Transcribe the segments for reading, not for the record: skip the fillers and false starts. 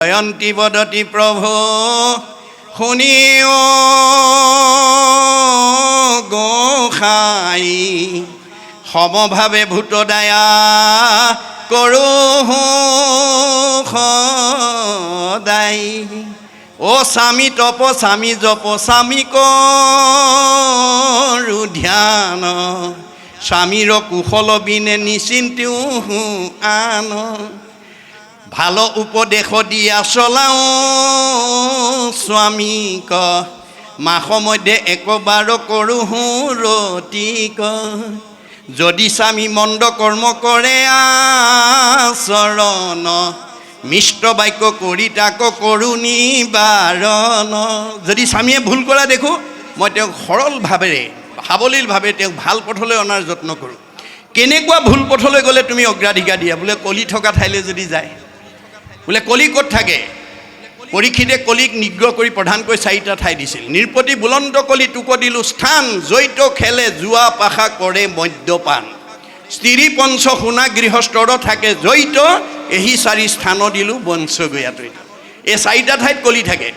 জয়ন্তী বদতি প্ৰভু শুনিও গোসাই সমভাৱে ভূতদায়া কৰোঁ সদায়। অ স্বামী তপ স্বামী জপ স্বামী কৰোঁ ধ্যান, স্বামীৰ কুশল বিনে নিচিন্তিও আন। ভাল উপদেশ দিয়া চলাওঁ স্বামীক, মাস মধ্যে একবাৰ কৰোঁ ৰতিক। যদি স্বামী মন্দ কৰ্ম কৰে আচৰণ, মিষ্ট বাক্য কৰি তাক কৰোঁ নিবাৰণ। যদি স্বামীয়ে ভুল কৰা দেখোঁ মই তেওঁক সৰলভাৱেৰে সাৱলীলভাৱে তেওঁক ভাল পথলৈ অনাৰ যত্ন কৰোঁ। কেনেকুৱা ভুল পথলৈ গ'লে তুমি অগ্ৰাধিকাৰ দিয়া? বোলে কলি থকা ঠাইলৈ যদি যায়, বোলে কলি ক'ত থাকে? পৰীক্ষিতে কলিক নিগ্ৰহ কৰি প্ৰধানকৈ 4টা ঠাই দিছিল। নিৰপতি বুলন্ত কলি তোক দিলোঁ স্থান, জৈত খেলে জুৱা পাশা কৰে মদ্যপান। স্ত্ৰী পঞ্চ সোণা গৃহস্থৰ থাকে জৈত, এই 4 স্থান দিলোঁ বঞ্চ গয়াতৈত। এই 4টা ঠাইত কলি থাকে।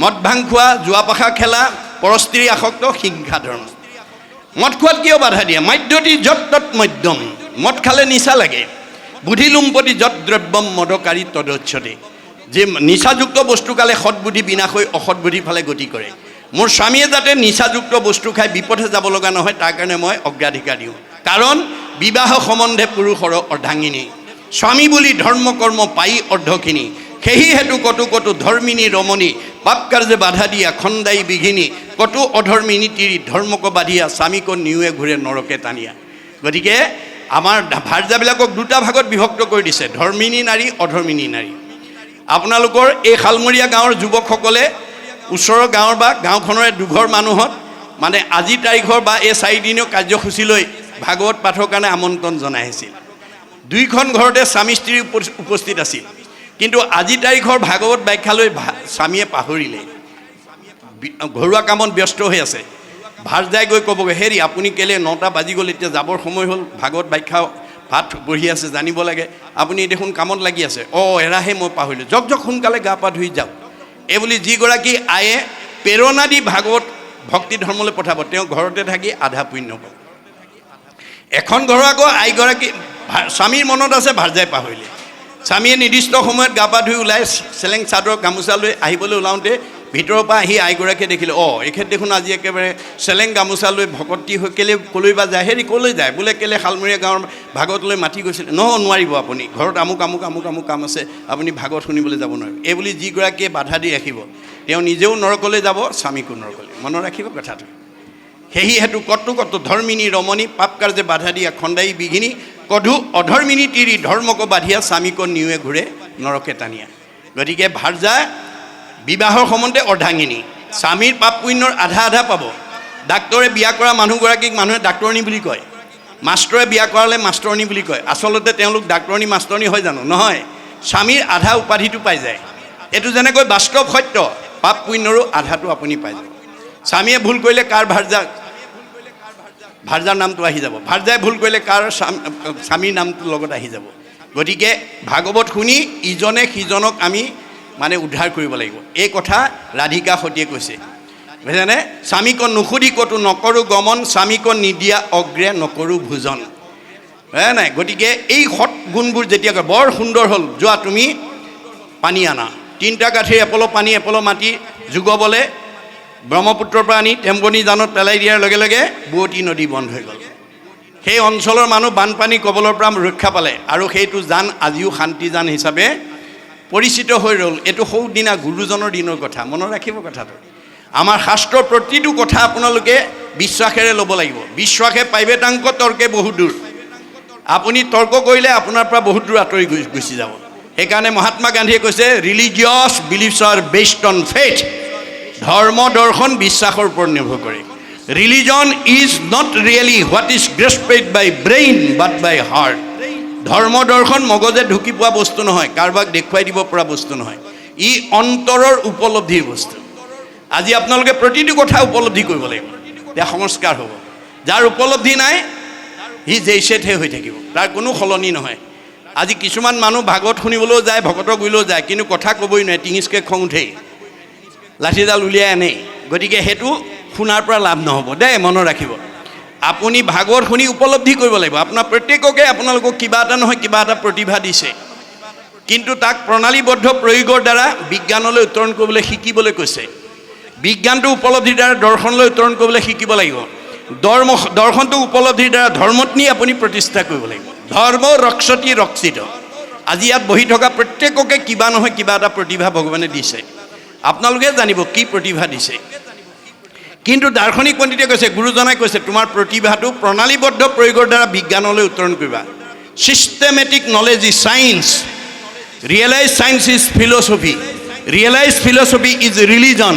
মদ ভাং খোৱা, জুৱা পাশা খেলা, পৰস্ত্ৰী আসক্ত, হিংসা ধৰ্ম। মদ খোৱাত কিয় বাধা দিয়ে? মদ্যতি যত তৎ মদ্যম, মদ খালে নিচা লাগে। বুদ্ধি লুম্পতি যত দ্ৰব্যম মদকাৰী তদচ্ছতে। যে নিচাযুক্ত বস্তু খালে সৎবুদ্ধি বিনাশ হৈ অসৎ বুদ্ধি ফালে গতি কৰে। মোৰ স্বামীয়ে যাতে নিচাযুক্ত বস্তু খাই বিপথে যাব লগা নহয় তাৰ কাৰণে মই অগ্ৰাধিকাৰ দিওঁ। কাৰণ বিবাহ সম্বন্ধে পুৰুষৰ অৰ্ধাংগিনী, স্বামী বুলি ধৰ্ম কৰ্ম পাই অৰ্ধখিনি। সেই হেতু কটু কটু ধৰ্মিনী ৰমণী, পাপ কাৰ্যে বাধা দিয়া খণ্ডাই বিঘিনী। কটু অধৰ্মিনী তিৰি ধৰ্মক বাধিয়া, স্বামীক নিউৱে ঘূৰে নৰকে টানিয়া। গতিকে আমাৰ ভাৰ্যাবিলাকক 2টা ভাগত বিভক্ত কৰি দিছে, ধৰ্মিনী নাৰী, অধৰ্মিনী নাৰী। আপোনালোকৰ এই শালমৰীয়া গাঁৱৰ যুৱকসকলে ওচৰৰ গাঁৱৰ বা গাঁওখনৰে দুঘৰ মানুহত মানে আজি তাৰিখৰ বা এই 4 দিনীয় কাৰ্যসূচীলৈ ভাগৱত পাঠৰ কাৰণে আমন্ত্ৰণ জনাই আহিছিল। 2খন ঘৰতে স্বামী স্ত্ৰী উপস্থিত আছিল, কিন্তু আজি তাৰিখৰ ভাগৱত ব্যাখ্যালৈ স্বামীয়ে পাহৰিলে, ঘৰুৱা কামত ব্যস্ত হৈ আছে। ভাৰ্যাই গৈ ক'বগৈ, হেৰি আপুনি কেলৈ 9টা বাজি গ'ল, এতিয়া যাবৰ সময় হ'ল, ভাগৱত ব্যাখ্যা ভাত পঢ়ি আছে, জানিব লাগে, আপুনি দেখোন কামত লাগি আছে। এৰাহে মই পাহৰিলোঁ, যাওক সোনকালে গা পা ধুই যাওক। এইবুলি যিগৰাকী আয়ে প্ৰেৰণা দি ভাগৱত ভক্তি ধৰ্মলৈ পঠাব, তেওঁ ঘৰতে থাকি আধা পুণ্য পাব। এখন ঘৰৰ আকৌ আইগৰাকী স্বামীৰ মনত আছে, ভাৰ্যাই পাহৰিলে। স্বামীয়ে নিৰ্দিষ্ট সময়ত গা পা ধুই ওলাই চেলেং চাদৰ গামোচা লৈ আহিবলৈ ওলাওঁতে ভিতৰৰ পৰা আহি আইগৰাকীয়ে দেখিলে, এখেত দেখোন আজি একেবাৰে চেলেং গামোচা লৈ ভকতি হৈ কেলৈ ক'লৈ বা যায়? হেৰি ক'লৈ যায়? বোলে কেলৈ শালমৰীয়া গাঁৱৰ ভাগৱতলৈ মাতি গৈছিলে। নোৱাৰিব, আপুনি ঘৰত আমুক আমুক আমুক আমুক কাম আছে, আপুনি ভাগৱত শুনিবলৈ যাব নোৱাৰিব। এইবুলি যিগৰাকীয়ে বাধা দি ৰাখিব, তেওঁ নিজেও নৰকলৈ যাব, স্বামীকো নৰকলৈ। মনত ৰাখিব কথাটো। সেই হেতু কটু কটু ধৰ্মিনী ৰমণী, পাপ কাৰ্যে বাধা দিয়া খণ্ডাই বিঘিনী। কধু অধৰ্মিনী তিৰি ধৰ্মক বাধিয়া, স্বামীক নিউৱে ঘূৰে নৰকে টানিয়া। গতিকে ভাৰ্যা বিবাহৰ সম্বন্ধে অৰ্ধাংগিনী, স্বামীৰ পাপ পুণ্যৰ আধা আধা পাব। ডাক্তৰে বিয়া কৰা মানুহগৰাকীক মানুহে ডাক্তৰণী বুলি কয়, মাষ্টৰে বিয়া কৰালে মাষ্টৰণী বুলি কয়। আচলতে তেওঁলোক ডাক্তৰণী মাষ্টৰণী হয় জানো? নহয়, স্বামীৰ আধা উপাধিটো পাই যায়। এইটো যেনেকৈ বাস্তৱ সত্য, পাপ পুণ্যৰো আধাটো আপুনি পাই যাব। স্বামীয়ে ভুল কৰিলে কাৰ ভাৰ্যাৰ নামটো আহি যাব, ভাৰ্যাই ভুল কৰিলে কাৰ স্বামীৰ নামটো লগত আহি যাব। গতিকে ভাগৱত শুনি ইজনে সিজনক আমি মানে উদ্ধাৰ কৰিব লাগিব। এই কথা ৰাধিকা সতীয়ে কৈছে, বুজিছেনে? স্বামীক নুসুধি ক'তো নকৰোঁ গমন, স্বামীক নিদিয়া অগ্ৰে নকৰোঁ ভোজন। হয় নাই? গতিকে এই সৎ গুণবোৰ যেতিয়া বৰ সুন্দৰ হ'ল, যোৱা তুমি পানী আনা, 3টা গাঁঠিৰ এপল পানী এপল মাটি যোগবলৈ ব্ৰহ্মপুত্ৰৰ পৰা আনি টেম্বনী জানত পেলাই দিয়াৰ লগে লগে বুৱতী নদী বন্ধ হৈ গ'ল। সেই অঞ্চলৰ মানুহ বানপানী কবলৰ পৰা ৰক্ষা পালে, আৰু সেইটো জান আজিও শান্তি জান হিচাপে পৰিচিত হৈ ৰ'ল। এইটো সৌদিনা গুৰুজনৰ দিনৰ কথা, মনত ৰাখিব কথাটো। আমাৰ শাস্ত্ৰৰ প্ৰতিটো কথা আপোনালোকে বিশ্বাসেৰে ল'ব লাগিব। বিশ্বাসে পাইবেতাংক তৰ্কে বহুত দূৰ। আপুনি তৰ্ক কৰিলে আপোনাৰ পৰা বহুত দূৰ আঁতৰি গুচি যাব। সেইকাৰণে মহাত্মা গান্ধীয়ে কৈছে, religious beliefs are based on faith. ধৰ্ম দৰ্শন বিশ্বাসৰ ওপৰত নিৰ্ভৰ কৰে। Religion is not really what is grasped by brain but by heart. ধৰ্ম দৰ্শন মগজে ঢুকি পোৱা বস্তু নহয়, কাৰোবাক দেখুৱাই দিব পৰা বস্তু নহয়, ই অন্তৰৰ উপলব্ধিৰ বস্তু। আজি আপোনালোকে প্ৰতিটো কথা উপলব্ধি কৰিব লাগিব, তেতিয়া সংস্কাৰ হ'ব। যাৰ উপলব্ধি নাই সি জেইছেতহে হৈ থাকিব, তাৰ কোনো সলনি নহয়। আজি কিছুমান মানুহ ভাগৱত শুনিবলৈও যায়, ভকতৰ গুৰিলৈও যায়, কিন্তু কথা ক'বই নোৱাৰে, টিঙিচকৈ খং উঠেই, লাঠিডাল উলিয়াই আনেই। গতিকে সেইটো শুনাৰ পৰা লাভ নহ'ব দেই, মনত ৰাখিব। আপুনি ভাগৱত শুনি উপলব্ধি কৰিব লাগিব। আপোনাৰ প্ৰত্যেককে আপোনালোকক কিবা এটা নহয় কিবা এটা প্ৰতিভা দিছে, কিন্তু তাক প্ৰণালীবদ্ধ প্ৰয়োগৰ দ্বাৰা বিজ্ঞানলৈ উত্তৰণ কৰিবলৈ শিকিবলৈ কৈছে। বিজ্ঞানটো উপলব্ধিৰ দ্বাৰা দৰ্শনলৈ উত্তৰণ কৰিবলৈ শিকিব লাগিব। দৰ্শনটো উপলব্ধিৰ দ্বাৰা ধৰ্মত নি আপুনি প্ৰতিষ্ঠা কৰিব লাগিব। ধৰ্ম ৰক্ষতি ৰক্ষিত। আজি ইয়াত বহি থকা প্ৰত্যেককে কিবা নহয় কিবা এটা প্ৰতিভা ভগৱানে দিছে, আপোনালোকে জানিব কি প্ৰতিভা দিছে। কিন্তু দাৰ্শনিক পণ্ডিতে কৈছে, গুৰুজনাই কৈছে, তোমাৰ প্ৰতিভাটো প্ৰণালীবদ্ধ প্ৰয়োগৰ দ্বাৰা বিজ্ঞানলৈ উত্তৰণ কৰিবা। Systematic knowledge is science, realize science is philosophy, realize philosophy is religion,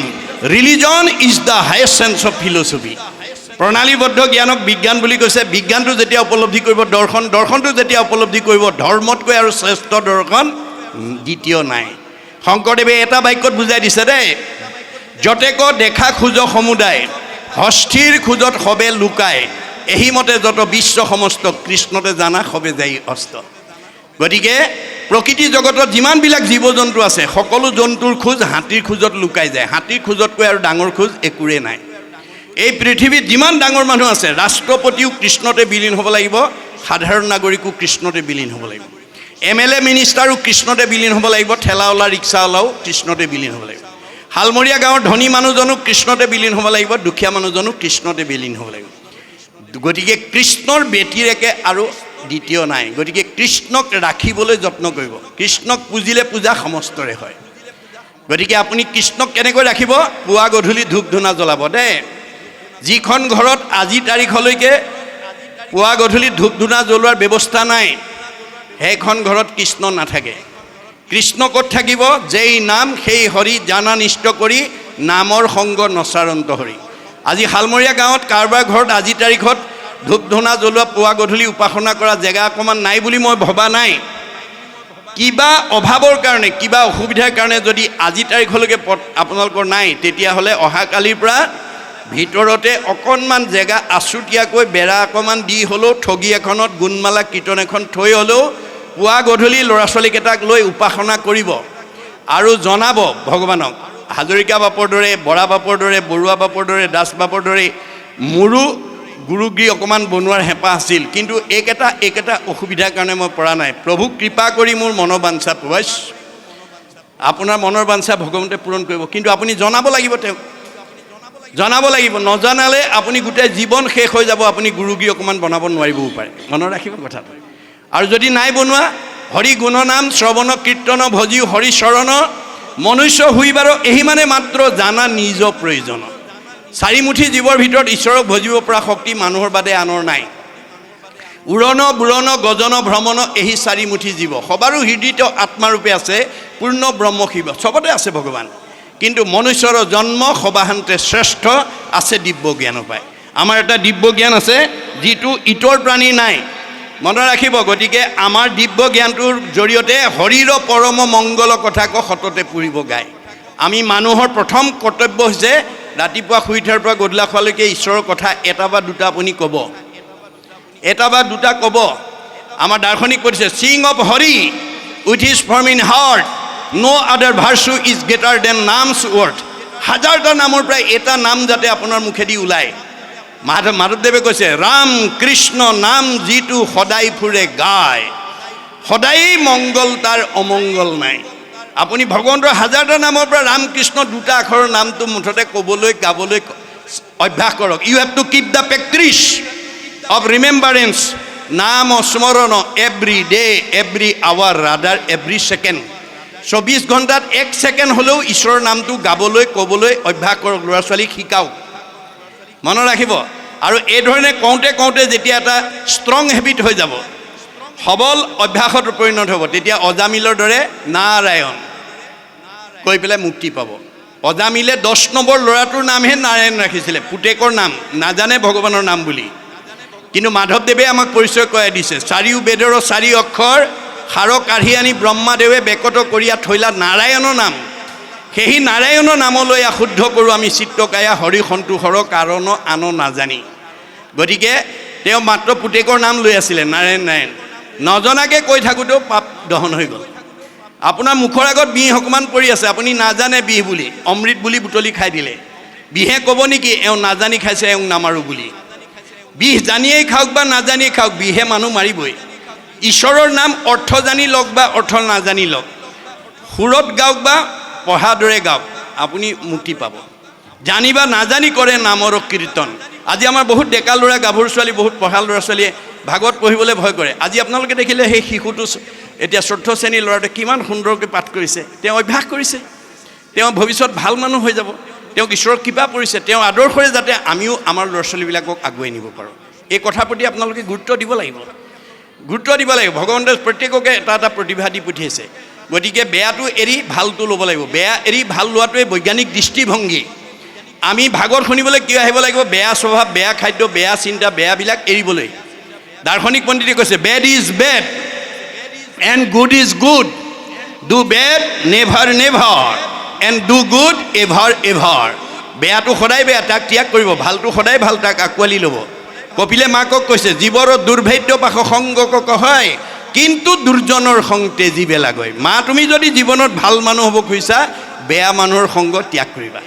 religion is the highest sense of philosophy. প্ৰণালীবদ্ধ জ্ঞানক বিজ্ঞান বুলি কৈছে। বিজ্ঞানটো যেতিয়া উপলব্ধি কৰিব দৰ্শন, দৰ্শনটো যেতিয়া উপলব্ধি কৰিব ধৰ্মতকৈ আৰু শ্ৰেষ্ঠ দৰ্শন দ্বিতীয় নাই। শংকৰদেৱে এটা বাক্যত বুজাই দিছে দেই, যতেক দেখা খোজ সমুদায়, হস্থিৰ খোজত সবে লুকায়, এহিমতে যত বিশ্ব সমস্ত, কৃষ্ণতে জানা সবে যাই অস্ত। গতিকে প্ৰকৃতি জগতত যিমানবিলাক জীৱ জন্তু আছে, সকলো জন্তুৰ খোজ হাতীৰ খোজত লুকাই যায়। হাতীৰ খোজতকৈ আৰু ডাঙৰ খোজ একোৰে নাই। এই পৃথিৱীত যিমান ডাঙৰ মানুহ আছে, ৰাষ্ট্ৰপতিও কৃষ্ণতে বিলীন হ'ব লাগিব, সাধাৰণ নাগৰিকো কৃষ্ণতে বিলীন হ'ব লাগিব, MLA মিনিষ্টাৰো কৃষ্ণতে বিলীন হ'ব লাগিব, ঠেলাৱালা ৰিক্সাৱালাও কৃষ্ণতে বিলীন হ'ব লাগিব, শালমৰীয়া গাঁৱৰ ধনী মানুহজনো কৃষ্ণতে বিলীন হ'ব লাগিব, দুখীয়া মানুহজনো কৃষ্ণতে বিলীন হ'ব লাগিব। গতিকে কৃষ্ণৰ ব্যতিৰেকে আৰু দ্বিতীয় নাই। গতিকে কৃষ্ণক ৰাখিবলৈ যত্ন কৰিব। কৃষ্ণক পুজিলে পূজা সমস্তৰে হয়। গতিকে আপুনি কৃষ্ণক কেনেকৈ ৰাখিব? পুৱা গধূলি ধূপ ধূনা জ্বলাব দেই। যিখন ঘৰত আজি তাৰিখলৈকে পুৱা গধূলি ধূপ ধূনা জ্বলোৱাৰ ব্যৱস্থা নাই, সেইখন ঘৰত কৃষ্ণ নাথাকে। কৃষ্ণ ক'ত থাকিব? যেই নাম সেই হৰি, জানা নিষ্ট কৰি নামৰ সংগ নচাৰন্ত হৰি। আজি শালমৰীয়া গাঁৱত কাৰোবাৰ ঘৰত আজি তাৰিখত ধূপ ধূনা জ্বলোৱা, পুৱা গধূলি উপাসনা কৰা জেগা অকণমান নাই বুলি মই ভবা নাই। কিবা অভাৱৰ কাৰণে, কিবা অসুবিধাৰ কাৰণে যদি আজি তাৰিখলৈকে আপোনালোকৰ নাই, তেতিয়াহ'লে অহাকালিৰ পৰা ভিতৰতে অকণমান জেগা আছুতীয়াকৈ বেৰা অকণমান দি হ'লেও, ঠগী এখনত গুণমালা কীৰ্তন এখন থৈ হ'লেও পুৱা গধূলি ল'ৰা ছোৱালীকেইটাক লৈ উপাসনা কৰিব আৰু জনাব ভগৱানক। হাজৰিকা বাপৰ দৰে, বৰা বাপৰ দৰে, বৰুৱা বাপৰ দৰে, দাস বাপৰ দৰে মোৰো গুৰুগৃহ অকণমান বনোৱাৰ হেঁপাহ আছিল, কিন্তু এইকেইটা অসুবিধাৰ কাৰণে মই পৰা নাই। প্ৰভু কৃপা কৰি মোৰ মনৰ বাঞ্ছা পূৰাইছ। আপোনাৰ মনৰ বাঞ্ছা ভগৱন্তে পূৰণ কৰিব, কিন্তু আপুনি জনাব লাগিব, তেওঁক জনাব লাগিব। নজনালে আপুনি গোটেই জীৱন শেষ হৈ যাব, আপুনি গুৰুগৃহ অকণমান বনাব নোৱাৰিবও পাৰে। মনত ৰাখিব কথাটো। আৰু যদি নাই বনোৱা, হৰি গুণনাম শ্ৰৱণ কীৰ্তন ভজি হৰি চৰণ, মনুষ্য হুইবাৰ এহিমানে মাত্ৰ জানা নিজ প্ৰয়োজন। চাৰিমুঠি জীৱৰ ভিতৰত ঈশ্বৰক ভজিব পৰা শক্তি মানুহৰ বাদে আনৰ নাই। উৰণ বুৰণ গজন ভ্ৰমণ এহি চাৰিমুঠি জীৱ, সবাৰো হৃদিত আত্মাৰূপে আছে পূৰ্ণ ব্ৰহ্ম শিৱ। চবতে আছে ভগৱান, কিন্তু মনুষ্যৰ জন্ম সবাহান্তে শ্ৰেষ্ঠ আছে দিব্য জ্ঞান পায়। আমাৰ এটা দিব্য জ্ঞান আছে, যিটো ইতৰ প্ৰাণী নাই। মনত ৰাখিব। গতিকে আমাৰ দিব্য জ্ঞানটোৰ জৰিয়তে হৰিৰ পৰম মংগল কথাক সততে পুৰিব গায়। আমি মানুহৰ প্ৰথম কৰ্তব্য হৈছে ৰাতিপুৱা শুই উঠাৰ পৰা গধূলা খোৱালৈকে ঈশ্বৰৰ কথা এটা বা দুটা আপুনি ক'ব, এটা বা দুটা ক'ব। আমাৰ দাৰ্শনিক কৈছে, sing of Hari with his form in heart, no other virtue is greater than name's worth. হাজাৰটা নামৰ পৰা এটা নাম যাতে আপোনাৰ মুখেদি ওলায়। মাধৱদেৱে কৈছে, ৰাম কৃষ্ণ নাম যিটো সদায় ফুৰে গায়, সদায় মংগল তাৰ অমংগল নাই। আপুনি ভগৱন্তৰ হাজাৰটা নামৰ পৰা ৰাম কৃষ্ণ দুটা আখৰৰ নামটো মুঠতে ক'বলৈ গাবলৈ অভ্যাস কৰক। You have to keep the practice of remembrance, নাম স্মৰণ every day, every hour, rather every second. 24 ঘণ্টাত 1 ছেকেণ্ড হ'লেও ঈশ্বৰৰ নামটো গাবলৈ ক'বলৈ অভ্যাস কৰক। ল'ৰা ছোৱালীক শিকাওক। মনত ৰাখিব। আৰু এইধৰণে কওঁতে কওঁতে যেতিয়া এটা ষ্ট্ৰং হেবিট হৈ যাব, সবল অভ্যাসত পৰিণত হ'ব, তেতিয়া অজামিলৰ দৰে নাৰায়ণ কৈ পেলাই মুক্তি পাব। অজামিলে 10 নম্বৰ ল'ৰাটোৰ নামহে নাৰায়ণ ৰাখিছিলে, পুতেকৰ নাম নাজানে ভগৱানৰ নাম বুলি। কিন্তু মাধৱদেৱে আমাক পৰিচয় কৰাই দিছে, চাৰিও বেদৰ 4 অক্ষৰ সাৰ কাঢ়ি আনি ব্ৰহ্মাদেৱে বেকত কৰিয়া থৈলা নাৰায়ণৰ নাম। সেই নাৰায়ণৰ নামলৈ শুদ্ধ কৰোঁ আমি চিত্তকায়া হৰি সন্তোষৰ কাৰণ আন নাজানি। গতিকে তেওঁ মাত্ৰ পুতেকৰ নাম লৈ আছিলে নাৰায়ণ নাৰায়ণ। নজনাকৈ কৈ থাকোঁতেও পাপ দহন হৈ গ'ল। আপোনাৰ মুখৰ আগত বিহ অকণমান পৰি আছে, আপুনি নাজানে বিহ বুলি, অমৃত বুলি বুটলি খাই দিলে। বিহে ক'ব নেকি এওঁ নাজানি খাইছে, এওঁ নামাৰোঁ বুলি? বিহ জানিয়েই খাওক বা নাজানিয়েই খাওক, বিহে মানুহ মাৰিবই। ঈশ্বৰৰ নাম অৰ্থ জানি লওক বা অৰ্থ নাজানি লওক, সুৰত গাওক বা পঢ়াৰ দৰে গাওক, আপুনি মুক্তি পাব। জানি বা নাজানি কৰে নামৰ কীৰ্তন। আজি আমাৰ বহুত ডেকা ল'ৰা, গাভৰু ছোৱালী, বহুত পঢ়া ল'ৰা ছোৱালীয়ে ভাগৱত পঢ়িবলৈ ভয় কৰে। আজি আপোনালোকে দেখিলে সেই শিশুটো, এতিয়া 4ৰ্থ শ্ৰেণীৰ ল'ৰাটোৱে কিমান সুন্দৰকৈ পাঠ কৰিছে। তেওঁ অভ্যাস কৰিছে, তেওঁ ভৱিষ্যত ভাল মানুহ হৈ যাব, তেওঁক ঈশ্বৰৰ কৃপা পৰিছে। তেওঁ আদৰ্শৰে যাতে আমিও আমাৰ ল'ৰা ছোৱালীবিলাকক আগুৱাই নিব পাৰোঁ, এই কথাৰ প্ৰতি আপোনালোকে গুৰুত্ব দিব লাগিব, গুৰুত্ব দিব লাগিব। ভগৱন্তে প্ৰত্যেককে এটা এটা প্ৰতিভা দি পঠিয়াইছে। গতিকে বেয়াটো এৰি ভালটো ল'ব লাগিব। বেয়া এৰি ভাল লোৱাটোৱে বৈজ্ঞানিক দৃষ্টিভংগী। আমি ভাগৱত শুনিবলৈ কিয় আহিব লাগিব? বেয়া স্বভাৱ, বেয়া খাদ্য, বেয়া চিন্তা, বেয়াবিলাক এৰিবলৈ। দাৰ্শনিক পণ্ডিতে কৈছে, bed is bed and good is good, do bed never never and do good ever ever. বেয়াটো সদায় বেয়া, তাক ত্যাগ কৰিব, ভালটো সদায় ভাল, তাক আঁকোৱালি ল'ব। কপিলে মাকক কৈছে, জীৱৰ দুৰ্ভেদ্য পাশ সংগক কহয়, কিন্তু দুৰ্জনৰ সং তেজি বেলাগৈ। মা, তুমি যদি জীৱনত ভাল মানুহ হ'ব খুজিছা, বেয়া মানুহৰ সংগ ত্যাগ কৰিবা।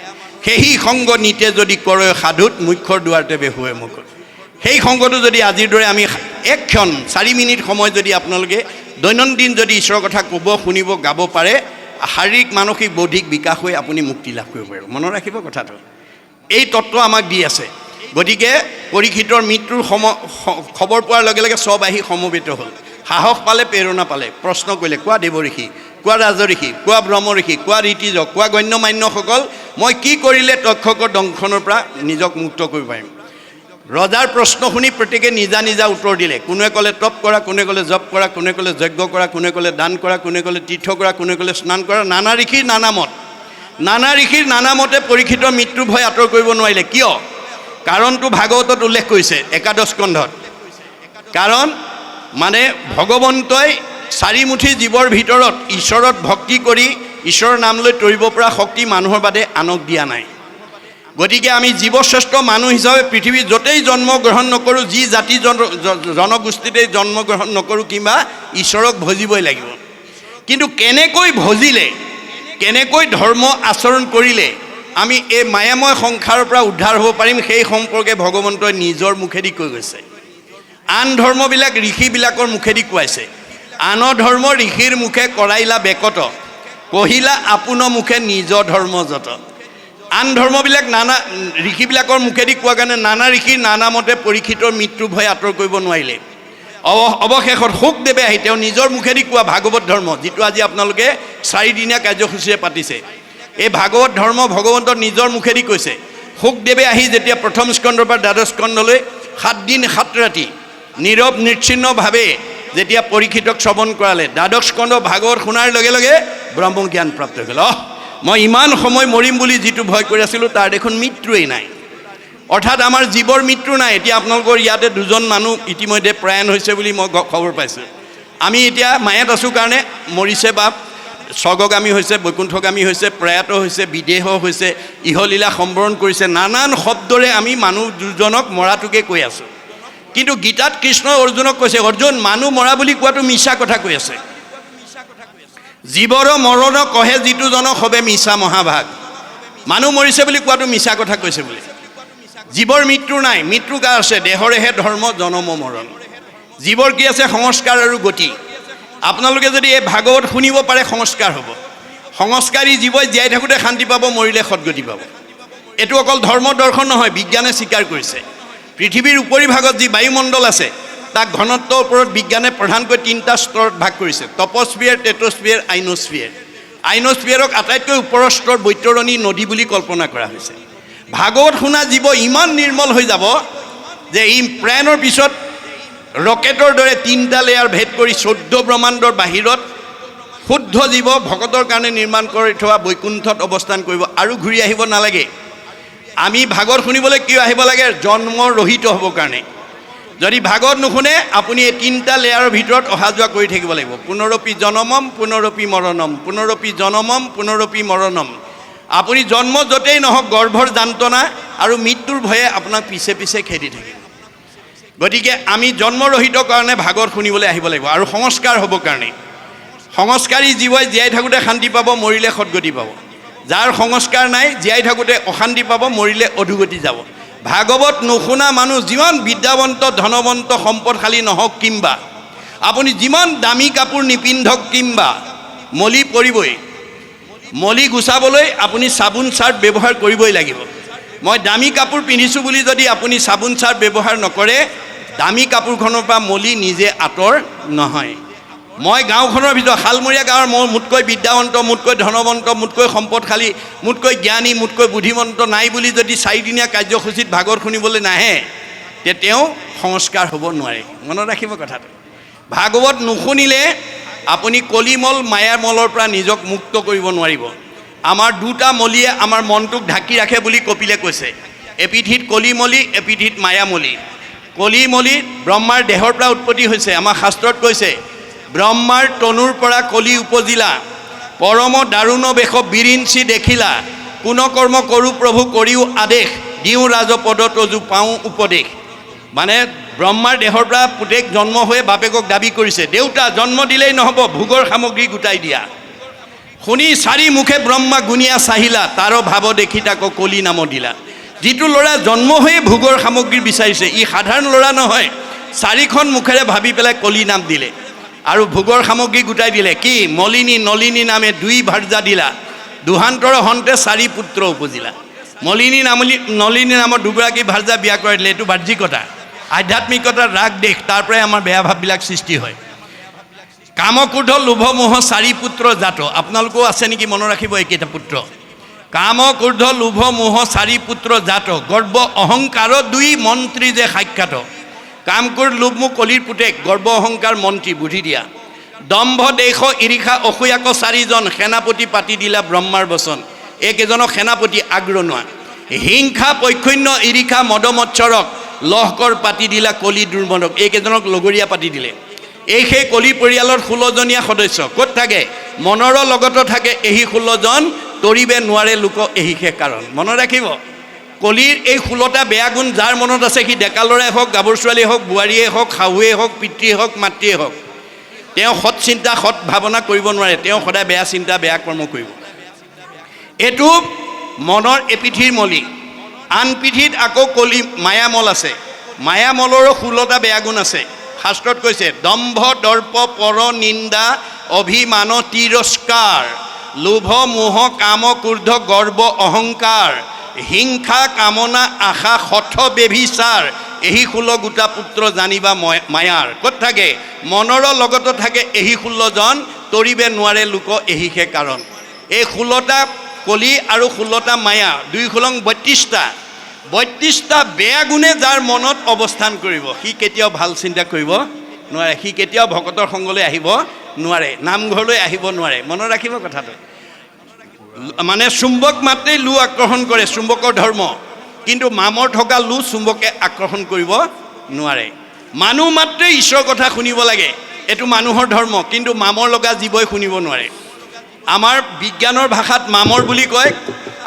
সেই সংগ নিতে যদি কৰে সাধুত, মুখ্যৰ দুৱাৰতে বেহুৱে মুখত। সেই সংগটো যদি আজিৰ দৰে আমি 1 ক্ষণ 4 মিনিট সময় যদি আপোনালোকে দৈনন্দিন যদি ঈশ্বৰৰ কথা ক'ব, শুনিব, গাব পাৰে, শাৰীৰিক, মানসিক, বৌদ্ধিক বিকাশ হৈ আপুনি মুক্তি লাভ কৰিব পাৰিব। মনত ৰাখিব কথাটো, এই তত্ত্ব আমাক দি আছে। গতিকে পৰীক্ষিতৰ মৃত্যুৰ খবৰ পোৱাৰ লগে লগে চব আহি সমবেত হ'ল। সাহস পালে, প্ৰেৰণা পালে, প্ৰশ্ন কৰিলে, কোৱা দেৱ ঋষি, কোৱা ৰাজ ঋষি, কোৱা ব্ৰহ্ম ঋষি, কোৱা ঋতিজ, কোৱা গণ্য মান্যসকল, মই কি কৰিলে তক্ষকৰ দংশনৰ পৰা নিজক মুক্ত কৰিব পাৰিম? ৰজাৰ প্ৰশ্ন শুনি প্ৰত্যেকে নিজা নিজা উত্তৰ দিলে। কোনোৱে ক'লে তপ কৰা, কোনে ক'লে জপ কৰা, কোনে ক'লে যজ্ঞ কৰা, কোনে ক'লে দান কৰা, কোনে ক'লে তীৰ্থ কৰা, কোনে ক'লে স্নান কৰা। নানা ঋষিৰ নানা মত, নানা ঋষিৰ নানা মতে পৰীক্ষিতৰ মৃত্যুৰ ভয় আঁতৰ কৰিব নোৱাৰিলে। কিয়? কাৰণটো ভাগৱতত উল্লেখ কৰিছে, একাদশ স্কন্ধত। কাৰণ মানে ভগৱন্তই 4 মুঠি জীৱৰ ভিতৰত ঈশ্বৰত ভক্তি কৰি ঈশ্বৰৰ নাম লৈ তৰিব পৰা শক্তি মানুহৰ বাদে আনক দিয়া নাই। গতিকে আমি জীৱশ্ৰেষ্ঠ মানুহ হিচাপে পৃথিৱীত য'তেই জন্মগ্ৰহণ নকৰোঁ, যি জাতি জনগোষ্ঠীতেই জন্মগ্ৰহণ নকৰোঁ, কিংবা ঈশ্বৰক ভজিবই লাগিব। কিন্তু কেনেকৈ ভজিলে, কেনেকৈ ধৰ্ম আচৰণ কৰিলে আমি এই মায়াময় সংসাৰৰ পৰা উদ্ধাৰ হ'ব পাৰিম, সেই সম্পৰ্কে ভগৱন্তই নিজৰ মুখেদি কৈ গৈছে। আন ধৰ্মবিলাক ঋষিবিলাকৰ মুখেদি কোৱাইছে। আন ধৰ্ম ঋষিৰ মুখে কৰাইলা বেকত, কহিলা আপোন মুখে নিজ ধৰ্ম যত। আন ধৰ্মবিলাক নানা ঋষিবিলাকৰ মুখেদি কোৱা কাৰণে নানা ঋষিৰ নানা মতে পৰীক্ষিতৰ মৃত্যুৰ ভয় আঁতৰ কৰিব নোৱাৰিলে। অৱশেষত শুকদেৱে আহি তেওঁ নিজৰ মুখেদি কোৱা ভাগৱত ধৰ্ম, যিটো আজি আপোনালোকে 4 দিনীয়া কাৰ্যসূচীৰে পাতিছে, এই ভাগৱত ধৰ্ম ভগৱন্তৰ নিজৰ মুখেদি কৈছে। শুকদেৱে আহি যেতিয়া 1ম স্কন্ধৰ পৰা 12শ স্কন্ধলৈ 7 দিন 7 ৰাতি নীৰৱ নিচ্ছিন্নভাৱে যেতিয়া পৰীক্ষিতক শ্ৰৱণ কৰালে, 12শ স্কন্ধ ভাগৱত শুনাৰ লগে লগে ব্ৰহ্মজ্ঞান প্ৰাপ্ত হৈ গ'ল। মই ইমান সময় মৰিম বুলি যিটো ভয় কৰি আছিলোঁ, তাৰ দেখোন মৃত্যুৱেই নাই। অৰ্থাৎ আমাৰ জীৱৰ মৃত্যু নাই। এতিয়া আপোনালোকৰ ইয়াতে 2জন মানুহ ইতিমধ্যে প্ৰয়াণ হৈছে বুলি মই খবৰ পাইছোঁ। আমি এতিয়া মায়াত আছোঁ কাৰণে মৰিছে বা স্বৰ্গগামী হৈছে, বৈকুণ্ঠগামী হৈছে, প্ৰয়াত হৈছে, বিদেহ হৈছে, ইহলীলা সম্বৰণ কৰিছে, নানান শব্দৰে আমি মানুহ 2জনক মৰাটোকে কৈ আছোঁ। কিন্তু গীতাত কৃষ্ণই অৰ্জুনক কৈছে, অৰ্জুন, মানুহ মৰা বুলি কোৱাটো মিছা কথা কৈ আছে। জীৱৰ মৰণ কহে যিটো জনক হবে মিছা মহাভাগ। মানুহ মৰিছে বুলি কোৱাটো মিছা কথা কৈছে বুলি। জীৱৰ মৃত্যু নাই, মৃত্যু কাৰ আছে? দেহৰেহে ধৰ্ম জনম মৰণ। জীৱৰ কি আছে? সংস্কাৰ আৰু গতি। আপোনালোকে যদি এই ভাগৱত শুনিব পাৰে, সংস্কাৰ হ'ব। সংস্কাৰী জীৱই জীয়াই থাকোঁতে শান্তি পাব, মৰিলে সদগতি পাব। এইটো অকল ধৰ্ম দৰ্শন নহয়, বিজ্ঞানে স্বীকাৰ কৰিছে। পৃথিৱীৰ উপৰিভাগত যি বায়ুমণ্ডল আছে, তাক ঘনত্বৰ ওপৰত বিজ্ঞানে প্ৰধানকৈ 3টা স্তৰত ভাগ কৰিছে: টপস্ফিয়াৰ, টেট্ৰস্ফিয়াৰ, আইনস্ফিয়াৰ। আইনস্ফিয়াৰক আটাইতকৈ ওপৰৰ স্তৰ বৈতৰণী নদী বুলি কল্পনা কৰা হৈছে। ভাগৱত শুনা জীৱ ইমান নিৰ্মল হৈ যাব যে ই প্ৰয়াণৰ পিছত ৰকেটৰ দৰে 3টা লেয়াৰ ভেদ কৰি 14 ব্ৰহ্মাণ্ডৰ বাহিৰত শুদ্ধ জীৱ ভকতৰ কাৰণে নিৰ্মাণ কৰি থোৱা বৈকুণ্ঠত অৱস্থান কৰিব, আৰু ঘূৰি আহিব নালাগে। আমি ভাগৱত শুনিবলৈ কিয় আহিব লাগে? জন্ম ৰহিত হ'বৰ কাৰণে। যদি ভাগৱত নুশুনে, আপুনি এই 3টা লেয়াৰৰ ভিতৰত অহা যোৱা কৰি থাকিব লাগিব। পুনৰপি জনমম পুনৰপি মৰণম, পুনৰপি জনমম পুনৰপি মৰণম। আপুনি জন্ম য'তেই নহওক, গৰ্ভৰ যান্ত্ৰণা আৰু মৃত্যুৰ ভয়ে আপোনাক পিছে পিছে খেদি থাকিব। গতিকে আমি জন্মৰহিত কাৰণে ভাগৱত শুনিবলৈ আহিব লাগিব আৰু সংস্কাৰ হ'বৰ কাৰণে সংস্কাৰী জীৱই জীয়াই থাকোঁতে শান্তি পাব, মৰিলে সদগতি পাব। যাৰ সংস্কাৰ নাই জীয়াই থাকোঁতে অশান্তি পাব, মৰিলে অধোগতি যাব। ভাগৱত নুশুনা মানুহ যিমান বিদ্যাৱন্ত, ধনৱন্ত, সম্পদশালী নহওক কিম্বা, আপুনি যিমান দামী কাপোৰ নিপিন্ধক কিম্বা, মলি পৰিবই। মলি গুচাবলৈ আপুনি চাবোন চাৰ্ফ ব্যৱহাৰ কৰিবই লাগিব। মই দামী কাপোৰ পিন্ধিছোঁ বুলি যদি আপুনি চাবোন চাৰ্ফ ব্যৱহাৰ নকৰে, দামী কাপোৰখনৰ পৰা মলি নিজে আঁতৰ নহয়। মই গাঁওখনৰ ভিতৰত শালমৰীয়া গাঁৱৰ মোতকৈ বিদ্যাৱন্ত, মোতকৈ ধনৱন্ত, মোতকৈ সম্পদশালী, মোতকৈ জ্ঞানী, মোতকৈ বুদ্ধিমন্ত নাই বুলি যদি 4 দিনীয়া কাৰ্যসূচীত ভাগৱত শুনিবলৈ নাহে, তে তেওঁ সংস্কাৰ হ'ব নোৱাৰে। মনত ৰাখিব কথাটো। ভাগৱত নুশুনিলে আপুনি কলিমল মায়ামলৰ পৰা নিজক মুক্ত কৰিব নোৱাৰিব। আমাৰ দুটা মলিয়ে আমাৰ মনটোক ঢাকি ৰাখে বুলি কপিলে কৈছে। এপিঠিত কলিমলি, এপিঠিত মায়ামলি। কলিমলি ব্ৰহ্মাৰ দেহৰ পৰা উৎপত্তি হৈছে। আমাৰ শাস্ত্ৰত কৈছে, ব্ৰহ্মাৰ তনুৰ পৰা কলি উপজিলা, পৰম দাৰুণ বেশ বিৰিঞ্চি দেখিলা, কোন কৰ্ম কৰোঁ প্ৰভু কৰিও আদেশ, দিওঁ ৰাজপদ তজু পাওঁ উপদেশ। মানে ব্ৰহ্মাৰ দেহৰ পৰা পুতেক জন্ম হৈ বাপেকক দাবী কৰিছে, দেউতা জন্ম দিলেই নহ'ব, ভোগৰ সামগ্ৰী গোটাই দিয়া। শুনি 4 মুখে ব্ৰহ্মা গুণিয়া চাহিলা, তাৰ ভাৱ দেখি তাক কলি নাম দিলা। যিটো ল'ৰা জন্ম হৈয়ে ভোগৰ সামগ্ৰী বিচাৰিছে, ই সাধাৰণ ল'ৰা নহয়। 4খন মুখেৰে ভাবি পেলাই কলি নাম দিলে আৰু ভোগৰ সামগ্ৰী গোটাই দিলে। কি? মলিনী নলিনী নামে 2 ভাৰ্যা দিলা, দুহান্তৰ হন্তে 4 পুত্ৰ উপজিলা। মলিনী নলিনী নামৰ 2গৰাকী ভাৰ্যা বিয়া কৰাই দিলে। এইটো বাহ্যিকতা, আধ্যাত্মিকতাৰ ৰাগ দেশ। তাৰ পৰাই আমাৰ বেয়া ভাৱবিলাক সৃষ্টি হয়। কামক্ৰোধ লোভ মোহ 4 পুত্ৰ জাত। আপোনালোকেও আছে নেকি? মনত ৰাখিব এইকেইটা পুত্ৰ। কামক্ৰোধ লোভ মোহ 4 পুত্ৰ জাত, গৰ্ব অহংকাৰ 2 মন্ত্ৰী যে সাক্ষাৎ। কাম ক্ৰোধ লোভ মোহ কলিৰ পুতেক, গৰ্ব অহংকাৰ মন্ত্ৰী, বুদ্ধি দিয়া। দম্ভ দেশ ঈৰ্ষা অসূয়াক 4জন, সেনাপতি পাতি দিলা ব্ৰহ্মাৰ বচন। এইকেইজনক সেনাপতি আগ্ৰণোৱা। হিংসা পৈক্ষন্য ঈৰ্ষা মদমৎসৰক, লহকৰ পাতি দিলা কলি দুৰ্মদক। এইকেইজনক লগৰীয়া পাতি দিলে। এই সেই কলি পৰিয়ালৰ 16জনীয়া সদস্য। ক'ত থাকে? মনৰ লগত থাকে এহি 16জন, তৰিবে নোৱাৰে লোক এহিহে কাৰণ। মনত ৰাখিব, কলিৰ এই 16টা বেয়া গুণ যাৰ মনত আছে, সি ডেকা ল'ৰাই হওক, গাভৰু ছোৱালীয়ে হওক, বোৱাৰীয়ে হওক, শাহুৱে হওক, পিতৃয়ে হওক, মাতৃয়ে হওক, তেওঁ সৎ চিন্তা সৎ ভাৱনা কৰিব নোৱাৰে। তেওঁ সদায় বেয়া চিন্তা বেয়া কৰ্ম কৰিব। এইটো মনৰ এপিঠিৰ মলি। আন পিঠিত আকৌ কলি মায়ামল আছে। মায়ামলৰো 16টা বেয়া গুণ আছে। শাস্ত্ৰত কৈছে, দম্ভ দৰ্প পৰ নিন্দা অভিমান তিৰস্কাৰ, লোভ মোহ কাম ক্ৰোধ গৰ্ব অহংকাৰ, হিংসা কামনা আশা হঠ বেভিচাৰ, এহি 16 গোটা পুত্ৰ জানিবা মায়াৰ। ক'ত থাকে? মনৰ লগত থাকে এহি 16জন, তৰিবে নোৱাৰে লোক এহিহে কাৰণ। এই 16টা কলি আৰু 16টা মায়া, 2 খোলং 32টা। 32টা বেয়া গুণে যাৰ মনত অৱস্থান কৰিব, সি কেতিয়াও ভাল চিন্তা কৰিব নোৱাৰে। সি কেতিয়াও ভকতৰ সংগলৈ আহিব নোৱাৰে, নামঘৰলৈ আহিব নোৱাৰে। মনত ৰাখিব কথাটো। মানে চুম্বক মাত্ৰেই লো আকৰ্ষণ কৰে, চুম্বকৰ ধৰ্ম। কিন্তু মামৰ থকা লো চুম্বকে আকৰ্ষণ কৰিব নোৱাৰে। মানুহ মাত্ৰেই ঈশ্বৰৰ কথা শুনিব লাগে, এইটো মানুহৰ ধৰ্ম। কিন্তু মামৰ লগা জীৱই শুনিব নোৱাৰে। আমাৰ বিজ্ঞানৰ ভাষাত মামৰ বুলি কয়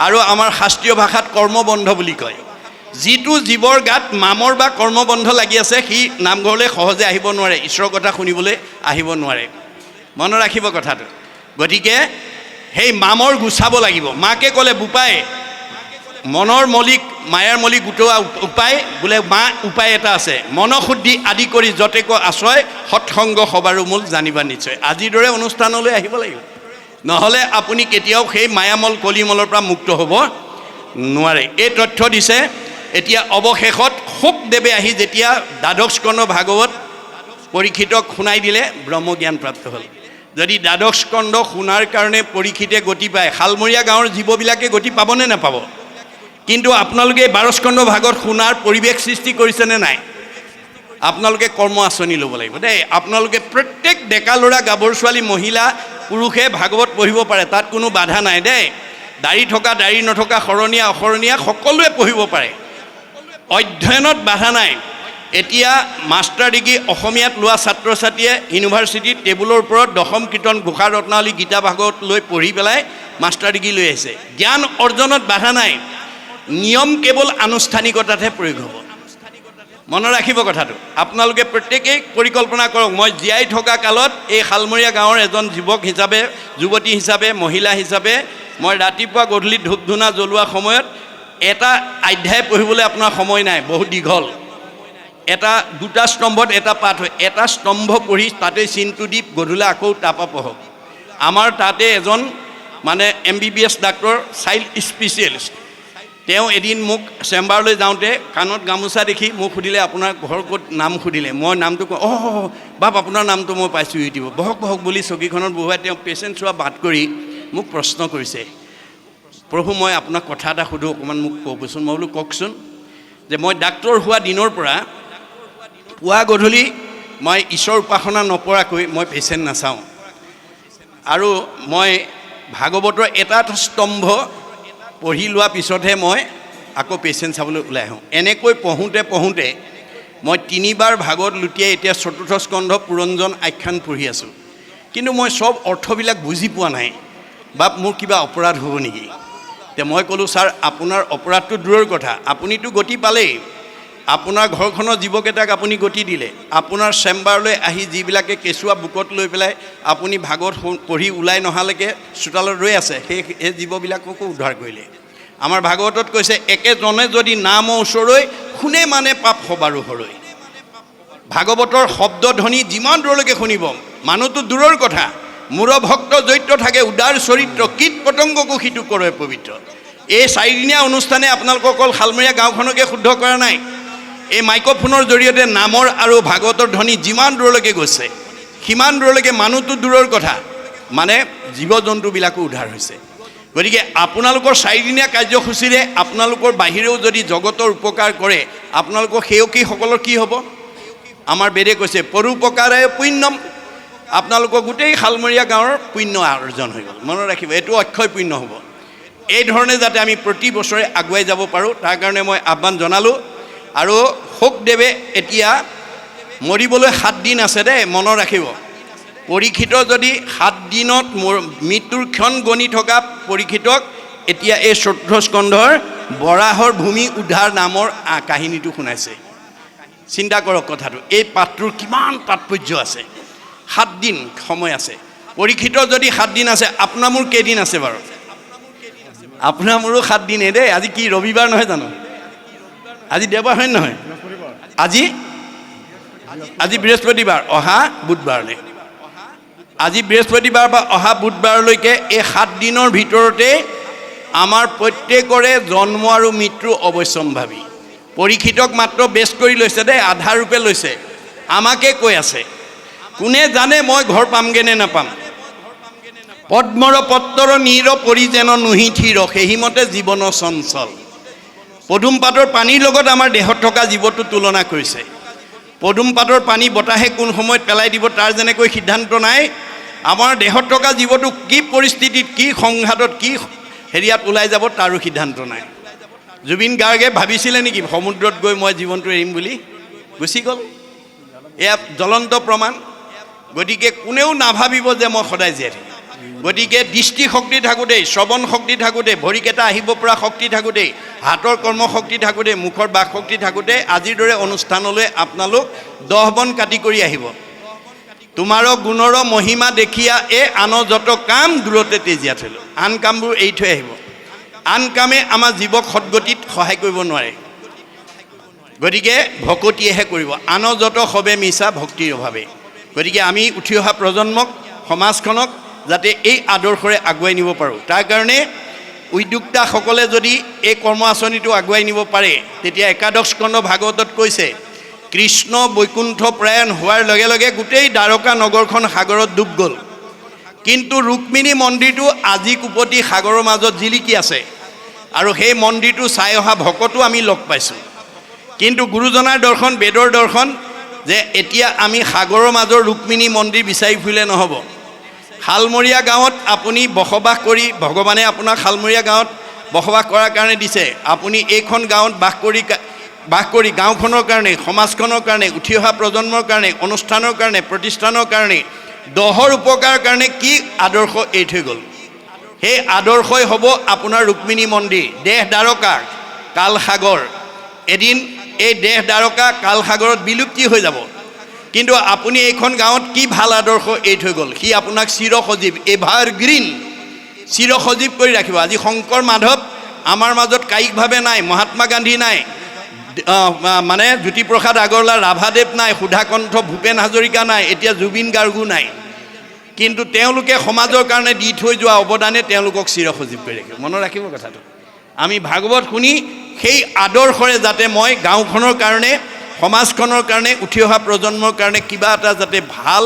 আৰু আমাৰ শাস্ত্ৰীয় ভাষাত কৰ্মবন্ধ বুলি কয়। যিটো জীৱৰ গাত মামৰ বা কৰ্মবন্ধ লাগি আছে, সি নামঘৰলৈ সহজে আহিব নোৱাৰে, ঈশ্বৰৰ কথা শুনিবলৈ আহিব নোৱাৰে। মনত ৰাখিব কথাটো। গতিকে সেই মামৰ গুচাব লাগিব। মাকে ক'লে, বোপাই মনৰ মলিক মায়াৰ মলিক গোটোৱা উপায় বোলে, মা উপায় এটা আছে। মনশুদ্ধি আদি কৰি যতেক আশ্ৰয়, সৎসংগ সবাৰো মূল জানিবা নিশ্চয়। আজিৰ দৰে অনুষ্ঠানলৈ আহিব লাগিব, নহ'লে আপুনি কেতিয়াও সেই মায়ামল কলিমলৰ পৰা মুক্ত হ'ব নোৱাৰে। এই তথ্য দিছে। এতিয়া অৱশেষত শুকদেৱে আহি যেতিয়া 12 স্কন্ধ ভাগৱত পৰীক্ষিতক শুনাই দিলে, ব্ৰহ্মজ্ঞান প্ৰাপ্ত হ'ল। যদি 12 স্কন্ধ শুনাৰ কাৰণে পৰীক্ষিতে গতি পায়, শালমৰীয়া গাঁৱৰ জীৱবিলাকে গতি পাবনে নাপাব? কিন্তু আপোনালোকে 12 স্কন্ধ ভাগৱত শুনাৰ পৰিৱেশ সৃষ্টি কৰিছেনে নাই? আপোনালোকে কৰ্ম আঁচনি ল'ব লাগিব দেই। আপোনালোকে প্ৰত্যেক ডেকা ল'ৰা, গাভৰু ছোৱালী, মহিলা, পুৰুষে ভাগৱত পঢ়িব পাৰে, তাত কোনো বাধা নাই দেই। দাড়ি থকা দাড়ি নথকা, শৰণীয়া অশৰণীয়া সকলোৱে পঢ়িব পাৰে, অধ্যয়নত বাধা নাই। এতিয়া মাষ্টাৰ ডিগ্ৰী অসমীয়াত লোৱা ছাত্ৰ ছাত্ৰীয়ে ইউনিভাৰ্চিটিত টেবুলৰ ওপৰত 10ম কীৰ্তন, ঘোষা ৰত্নাৱলী, গীতা ভাগৱত লৈ পঢ়ি পেলাই মাষ্টাৰ ডিগ্ৰী লৈ আহিছে। জ্ঞান অৰ্জনত বাধা নাই। নিয়ম কেৱল আনুষ্ঠানিকতাতহে প্ৰয়োগ হ'ব। মনত ৰাখিব কথাটো। আপোনালোকে প্ৰত্যেকেই পৰিকল্পনা কৰক, মই জীয়াই থকা কালত এই শালমৰীয়া গাঁৱৰ এজন যুৱক হিচাপে, যুৱতী হিচাপে, মহিলা হিচাপে মই ৰাতিপুৱা গধূলি ধূপ ধূনা জ্বলোৱা সময়ত এটা অধ্যায় পঢ়িবলৈ আপোনাৰ সময় নাই, বহুত দীঘল। এটা দুটা স্তম্ভত এটা পাঠ হয়, এটা স্তম্ভ পঢ়ি তাতে চিনটো দি গধূলা আকৌ তাৰপৰা পঢ়ক। আমাৰ তাতে এজন মানে MBBS ডাক্তৰ, চাইল্ড স্পেচিয়েলিষ্ট, তেওঁ এদিন মোক চেম্বাৰলৈ যাওঁতে কাণত গামোচা দেখি মোক সুধিলে, আপোনাৰ ঘৰ ক'ত? নাম সুধিলে। মই নামটো কওঁ, বাপ আপোনাৰ নামটো মই পাইছোঁ ইউটিউবত, বহক বহক বুলি চকীখনত বহুৱাই তেওঁ পেচেণ্ট চোৱা বাদ কৰি মোক প্ৰশ্ন কৰিছে, প্ৰভু মই আপোনাক কথা এটা সুধোঁ, অকণমান মোক ক'বচোন। মই বোলো কওকচোন। যে মই ডাক্তৰ হোৱা দিনৰ পৰা পুৱা গধূলি মই ঈশ্বৰ উপাসনা নপৰাকৈ মই পেচেণ্ট নাচাওঁ, আৰু মই ভাগৱতৰ এটা স্তম্ভ পঢ়ি লোৱা পিছতহে মই আকৌ পেচেণ্ট চাবলৈ ওলাই আহোঁ। এনেকৈ পঢ়োঁতে পঢ়োঁতে মই 3 বাৰ ভাগৱত লুটিয়াই এতিয়া 4ৰ্থ স্কন্ধ পুৰঞ্জন আখ্যান পঢ়ি আছোঁ। কিন্তু মই চব অৰ্থবিলাক বুজি পোৱা নাই, বা মোৰ কিবা অপৰাধ হ'ব নেকি? এতিয়া মই ক'লোঁ, ছাৰ আপোনাৰ অপৰাধটো দূৰৰ কথা, আপুনিতো গতি পালেই, আপোনাৰ ঘৰখনৰ যুৱকেইটাক আপুনি গতি দিলে, আপোনাৰ চেম্বাৰলৈ আহি যিবিলাকে কেঁচুৱা বুকত লৈ পেলাই আপুনি ভাগৱত পঢ়ি ওলাই নহালৈকে চোতালত ৰৈ আছে, সেই জীৱবিলাককো উদ্ধাৰ কৰিলে। আমাৰ ভাগৱতত কৈছে, একেজনে যদি নাম ওচৰৈ শুনে মানে পাপ সবাৰো হৰৈ। ভাগৱতৰ শব্দধ্বনি যিমান দূৰলৈকে শুনিব, মানুহটো দূৰৰ কথা, মূৰ ভক্ত জৈত্য থাকে, উদাৰ চৰিত্ৰ, কীট পতংগকো সিটো কৰে পবিত্ৰ। এই 4দিনীয়া অনুষ্ঠানে আপোনালোকক অকল শালমৰীয়া গাঁওখনকে শুদ্ধ কৰা নাই, এই মাইক্ৰফোনৰ জৰিয়তে নামৰ আৰু ভাগৱতৰ ধ্বনি যিমান দূৰলৈকে গৈছে সিমান দূৰলৈকে মানুহটো দূৰৰ কথা, মানে জীৱ জন্তুবিলাকো উদ্ধাৰ হৈছে। গতিকে আপোনালোকৰ 4দিনীয়া কাৰ্যসূচীৰে আপোনালোকৰ বাহিৰেও যদি জগতৰ উপকাৰ কৰে, আপোনালোকৰ সেৱকীসকলৰ কি হ'ব? আমাৰ বেদে কৈছে, পৰোপকাৰে পুণ্যম। আপোনালোকৰ গোটেই শালমৰীয়া গাঁৱৰ পুণ্য অৰ্জন হৈ গ'ল। মনত ৰাখিব, এইটো অক্ষয় পুণ্য হ'ব। এই ধৰণে যাতে আমি প্ৰতি বছৰে আগুৱাই যাব পাৰোঁ, তাৰ কাৰণে মই আহ্বান জনালোঁ। আৰু শুকদেৱে এতিয়া মৰিবলৈ 7 দিন আছে দেই, মনত ৰাখিব। পৰীক্ষিত যদি 7 দিনত মৃত্যুৰ ক্ষণ গণি থকা পৰীক্ষিতক এতিয়া এই 4ৰ্থ স্কন্ধৰ বৰাহৰ ভূমি উদ্ধাৰ নামৰ কাহিনীটো শুনাইছে। চিন্তা কৰক কথাটো, এই পাঠটোৰ কিমান তাৎপৰ্য আছে। 7 দিন সময় আছে। পৰীক্ষিত যদি 7 দিন আছে, আপোনাৰ মোৰ কেইদিন আছে বাৰু? আপোনাৰ মোৰো 7 দিনেই দেই। আজি কি ৰবিবাৰ নহয় জানো? আজি দেওবাৰ হয় নহয়? আজি বৃহস্পতিবাৰ, অহা বুধবাৰলৈ। আজি বৃহস্পতিবাৰ বা অহা বুধবাৰলৈকে এই 7 দিনৰ ভিতৰতে আমাৰ প্ৰত্যেকৰে জন্ম আৰু মৃত্যু অৱশ্যম্ভাৱী। পৰীক্ষিতক মাত্ৰ বেছ কৰি লৈছে দেই, আধা ৰূপে লৈছে। আমাকে কৈ আছে, কোনে জানে মই ঘৰ পামগৈ নে নাপাম। পদ্মৰ পত্ৰৰ নীৰ পৰি যেন নুহি থিৰ, সেইমতে জীৱন চঞ্চল। পদুম পাতৰ পানীৰ লগত আমাৰ দেহত থকা জীৱটো তুলনা কৰিছে। পদুম পাতৰ পানী বতাহে কোন সময়ত পেলাই দিব তাৰ যেনেকৈ সিদ্ধান্ত নাই, আমাৰ দেহত থকা জীৱটো কি পৰিস্থিতিত, কি সংঘাতত, কি হেৰিয়াত ওলাই যাব তাৰো সিদ্ধান্ত নাই। জুবিন গাৰ্গে ভাবিছিলে নেকি সমুদ্ৰত গৈ মই জীৱনটো এৰিম বুলি? গুচি গ'ল। এয়া জ্বলন্ত প্ৰমাণ। গতিকে কোনেও নাভাবিব যে মই সদায় জীয়াই থাকিম। গতিকে দৃষ্টি শক্তি থাকোঁতেই, শ্ৰৱণ শক্তি থাকোঁতেই, ভৰিকেইটা আহিব পৰা শক্তি থাকোঁতেই, হাতৰ কৰ্মশক্তি থাকোঁতেই, মুখৰ বাক শক্তি থাকোঁতেই আজিৰ দৰে অনুষ্ঠানলৈ আপোনালোক 10 বন কাটি কৰি আহিব। তোমাৰ গুণৰ মহিমা দেখিয়া আন যত কাম দূৰতে তেজিয়া থলো। আন কামবোৰ এৰি থৈ আহিব। আন কামে আমাৰ জীৱক সদগতিত সহায় কৰিব নোৱাৰে। গতিকে ভকতিয়েহে কৰিব। আন যত সবে মিছা ভক্তিৰ অভাৱে। গতিকে আমি উঠি অহা প্ৰজন্মক, সমাজখনক যাতে এই আদৰ্শৰে আগুৱাই নিব পাৰোঁ, তাৰ কাৰণে উদ্যোক্তাসকলে যদি এই কৰ্ম আঁচনিটো আগুৱাই নিব পাৰে, তেতিয়া একাদশ স্কন্ধ ভাগৱতত কৈছে, কৃষ্ণ বৈকুণ্ঠ প্ৰয়াণ হোৱাৰ লগে লগে গোটেই দ্বাৰকা নগৰখন সাগৰত ডুব গ'ল, কিন্তু ৰুক্মিণী মন্দিৰটো আজি কুপতি সাগৰৰ মাজত জিলিকি আছে, আৰু সেই মন্দিৰটো চাই অহা ভকতো আমি লগ পাইছোঁ। কিন্তু গুৰুজনাৰ দৰ্শন, বেদৰ দৰ্শন, যে এতিয়া আমি সাগৰৰ মাজৰ ৰুক্মিণী মন্দিৰ বিচাৰি ফুৰিলে নহ'ব। শালমৰীয়া গাঁৱত আপুনি বসবাস কৰি, ভগৱানে আপোনাক শালমৰীয়া গাঁৱত বসবাস কৰাৰ কাৰণে দিছে। আপুনি এইখন গাঁৱত বাস কৰি গাঁওখনৰ কাৰণে, সমাজখনৰ কাৰণে, উঠি অহা প্ৰজন্মৰ কাৰণে, অনুষ্ঠানৰ কাৰণে, প্ৰতিষ্ঠানৰ কাৰণে, দহৰ উপকাৰৰ কাৰণে কি আদৰ্শ এৰি থৈ গ'ল। সেই আদৰ্শই হ'ব আপোনাৰ ৰুক্মিণী মন্দিৰ, দেহ দ্বাৰকা, কাল সাগৰ। এদিন এই দেহ দ্বাৰকা কালসাগৰত বিলুপ্তি হৈ যাব। কিন্তু আপুনি এইখন গাঁৱত কি ভাল আদৰ্শ এৰি থৈ গ'ল, সি আপোনাক চিৰসজীৱ এভাৰগ্ৰীণ চিৰসজীৱ কৰি ৰাখিব। আজি শংকৰ মাধৱ আমাৰ মাজত কায়িকভাৱে নাই, মহাত্মা গান্ধী নাই, মানে জ্যোতিপ্ৰসাদ আগৰৱালা, ৰাভাদেৱ নাই, সুধাকণ্ঠ ভূপেন হাজৰিকা নাই, এতিয়া জুবিন গাৰ্গো নাই। কিন্তু তেওঁলোকে সমাজৰ কাৰণে দি থৈ যোৱা অৱদানে তেওঁলোকক চিৰসজীৱ কৰি ৰাখিব। মনত ৰাখিব কথাটো। আমি ভাগৱত শুনি সেই আদৰ্শৰে যাতে মই গাঁওখনৰ কাৰণে, সমাজখনৰ কাৰণে, উঠি অহা প্ৰজন্মৰ কাৰণে কিবা এটা যাতে ভাল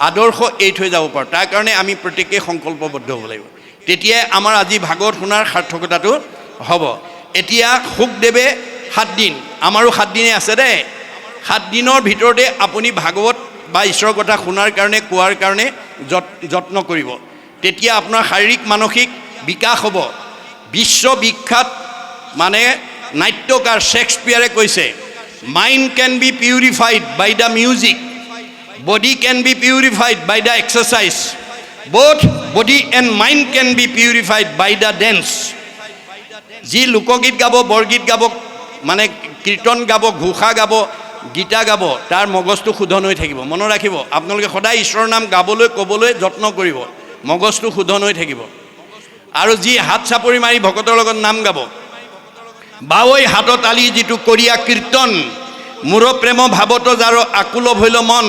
আদৰ্শ এৰি থৈ যাব পাৰোঁ, তাৰ কাৰণে আমি প্ৰত্যেকেই সংকল্পবদ্ধ হ'ব লাগিব। তেতিয়াই আমাৰ আজি ভাগৱত শুনাৰ সাৰ্থকতাটো হ'ব। এতিয়া শুকদেৱে 7 দিন, আমাৰো 7 দিনেই আছে দেই, 7 দিনৰ ভিতৰতে আপুনি ভাগৱত বা ঈশ্বৰৰ কথা শুনাৰ কাৰণে, কোৱাৰ কাৰণে যত্ন কৰিব। তেতিয়া আপোনাৰ শাৰীৰিক মানসিক বিকাশ হ'ব। বিশ্ববিখ্যাত মানে নাট্যকাৰ শেক্সপিয়াৰে কৈছে, mind can be purified by the music, body can be purified by the exercise, both body and mind can be purified by the dance. যি লোকগীত গাব, বৰগীত গাব, মানে কীৰ্তন গাব, ঘোষা গাব, গীতা গাব, তাৰ মগজটো শুদ্ধ হৈ থাকিব। মনত ৰাখিব, আপোনালোকে সদায় ঈশ্বৰৰ নাম গাবলৈ, ক'বলৈ যত্ন কৰিব, মগজটো শুদ্ধ হৈ থাকিব। আৰু যি হাত চাপৰি মাৰি ভকতৰ লগত নাম গাব, বাৱৈ হাতত আলি যিটো কৰিয়া কীৰ্তন, মোৰ প্ৰেম ভাৱত যাৰ আকুল ভৈল মন,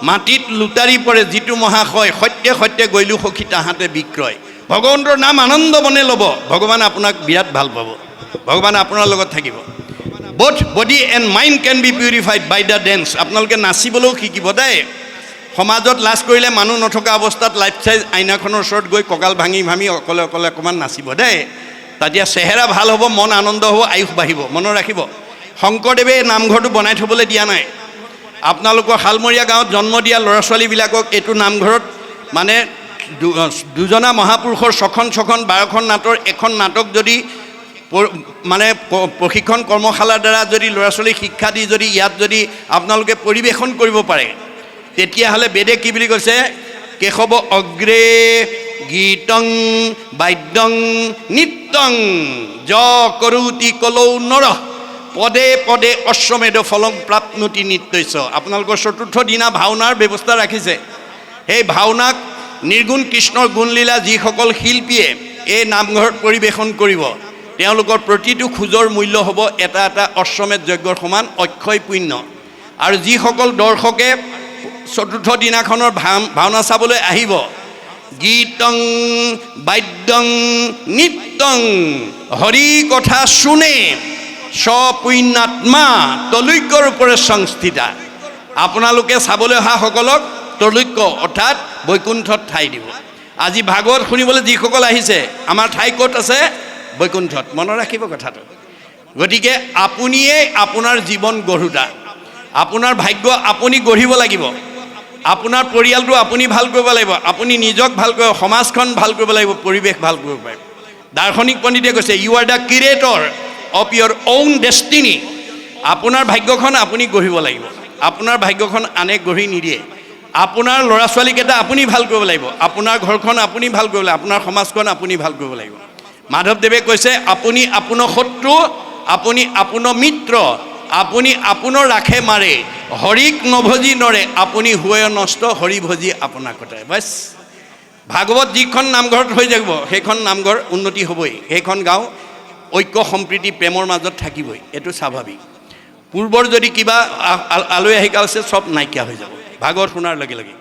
মাটিত লুটাৰি পৰে যিটো মহাশয়, সত্যে সত্যে গৈলো সখী তাহাঁতে বিক্ৰয়। ভগৱন্তৰ নাম আনন্দ মনে ল'ব, ভগৱান আপোনাক বিৰাট ভাল পাব, ভগৱান আপোনাৰ লগত থাকিব। Both body and mind can be purified by the dance. আপোনালোকে নাচিবলৈও শিকিব দেই। সমাজত লাজ কৰিলে মানুহ নথকা অৱস্থাত লাইফ চাইজ আইনাখনৰ ওচৰত গৈ কঁকাল ভাঙি ভাঙি অকলে অকলে অকণমান নাচিব দেই। তেতিয়া চেহেৰা ভাল হ'ব, মন আনন্দ হ'ব, আয়ুস বাঢ়িব। মনত ৰাখিব, শংকৰদেৱে এই নামঘৰটো বনাই থ'বলৈ দিয়া নাই। আপোনালোকৰ শালমৰীয়া গাঁৱত জন্ম দিয়া ল'ৰা ছোৱালীবিলাকক এইটো নামঘৰত মানে দুজনা মহাপুৰুষৰ 6খন 12খন নাটৰ এখন নাটক যদি মানে প্ৰশিক্ষণ কৰ্মশালাৰ দ্বাৰা যদি ল'ৰা ছোৱালীক শিক্ষা দি যদি ইয়াত যদি আপোনালোকে পৰিৱেশন কৰিব পাৰে, তেতিয়াহ'লে বেদে কি বুলি কৈছে, কেশৱ অগ্ৰে গীতং বাদ্যং নিত্যং য কৰোতি কলৌ নৰ, পদে পদে অশ্বমেধ ফলং প্ৰাপ্নোতি নিত্যস্য। আপোনালোকৰ 4ৰ্থ দিনা ভাওনাৰ ব্যৱস্থা ৰাখিছে। সেই ভাওনাক নিৰ্গুণ কৃষ্ণৰ গুণলীলা যিসকল শিল্পীয়ে এই নামঘৰত পৰিৱেশন কৰিব, তেওঁলোকৰ প্ৰতিটো খোজৰ মূল্য হ'ব এটা এটা অশ্বমেধ যজ্ঞৰ সমান অক্ষয় পুণ্য। আৰু যিসকল দৰ্শকে 4ৰ্থ দিনাখনৰ ভাওনা চাবলৈ আহিব, গীতং বাদ্যং নিত্যং হৰি কথা শুনে স্বপুণ্যাত্মা তলৈক্যৰ ওপৰত সংস্থিতা। আপোনালোকে চাবলৈ অহাসকলক তলৈক্য অৰ্থাৎ বৈকুণ্ঠত ঠাই দিব। আজি ভাগৱত শুনিবলৈ যিসকল আহিছে, আমাৰ ঠাই ক'ত আছে? বৈকুণ্ঠত। মনত ৰাখিব কথাটো। গতিকে আপুনিয়েই আপোনাৰ জীৱন গঢ়োতা, আপোনাৰ ভাগ্য আপুনি গঢ়িব লাগিব। আপোনাৰ পৰিয়ালটো আপুনি ভাল কৰিব লাগিব, আপুনি নিজক ভাল কৰিব, সমাজখন ভাল কৰিব লাগিব, পৰিৱেশ ভাল কৰিব পাৰিব। দাৰ্শনিক পণ্ডিতে কৈছে, you are the creator of your own destiny. আপোনাৰ ভাগ্যখন আপুনি গঢ়িব লাগিব, আপোনাৰ ভাগ্যখন আনে গঢ়ি নিদিয়ে। আপোনাৰ ল'ৰা ছোৱালীকেইটা আপুনি ভাল কৰিব লাগিব, আপোনাৰ ঘৰখন আপুনি ভাল কৰিব লাগিব, আপোনাৰ সমাজখন আপুনি ভাল কৰিব লাগিব। মাধৱদেৱে কৈছে, আপুনি আপোনাৰ শত্ৰু, আপুনি আপোনাৰ মিত্ৰ, আপুনি আপোনাৰ ৰাখে মাৰে, হৰিক নভজি নৰে, আপুনি হুৱে নষ্ট, হৰি ভজি আপোনাক কটায়। বাছ, ভাগৱত যিখন নামঘৰত হৈ যাব, সেইখন নামঘৰ উন্নতি হ'বই, সেইখন গাঁও ঐক্য সম্প্ৰীতি প্ৰেমৰ মাজত থাকিবই, এইটো স্বাভাৱিক। পূৰ্বৰ যদি কিবা আলহী আহিকা আছে, চব নাইকিয়া হৈ যাব ভাগৱত শুনাৰ লগে লগে।